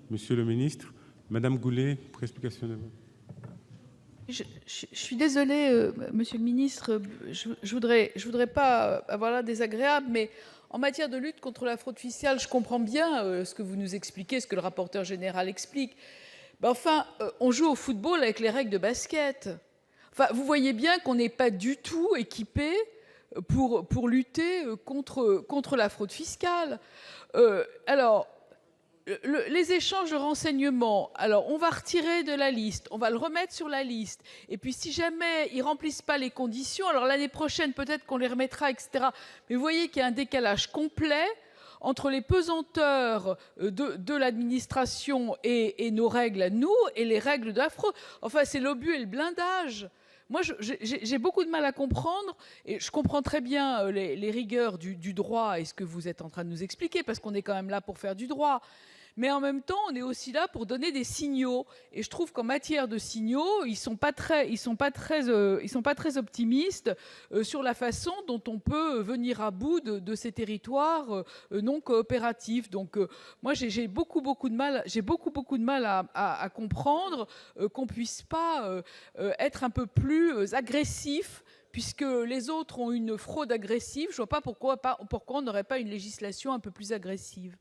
Monsieur le ministre. Madame Goulet, pour explication de vote. Je suis désolée, monsieur le ministre, je voudrais pas avoir l'air désagréable, mais en matière de lutte contre la fraude fiscale, je comprends bien ce que vous nous expliquez, ce que le rapporteur général explique. Mais enfin, on joue au football avec les règles de basket. Enfin, vous voyez bien qu'on n'est pas du tout équipé pour lutter contre la fraude fiscale. Alors, les échanges de renseignements, alors on va retirer de la liste, on va le remettre sur la liste, et puis si jamais ils remplissent pas les conditions, alors l'année prochaine peut-être qu'on les remettra, etc. Mais vous voyez qu'il y a un décalage complet entre les pesanteurs de l'administration et nos règles à nous et les règles de la fraude. Enfin, c'est l'obus et le blindage. Moi, j'ai beaucoup de mal à comprendre, et je comprends très bien les rigueurs du droit et ce que vous êtes en train de nous expliquer, parce qu'on est quand même là pour faire du droit. Mais en même temps, on est aussi là pour donner des signaux. Et je trouve qu'en matière de signaux, ils sont pas très optimistes sur la façon dont on peut venir à bout de ces territoires non coopératifs. Donc, moi, j'ai beaucoup de mal à comprendre qu'on puisse pas être un peu plus agressif. Puisque les autres ont une fraude agressive, je vois pas pourquoi on n'aurait pas une législation un peu plus agressive.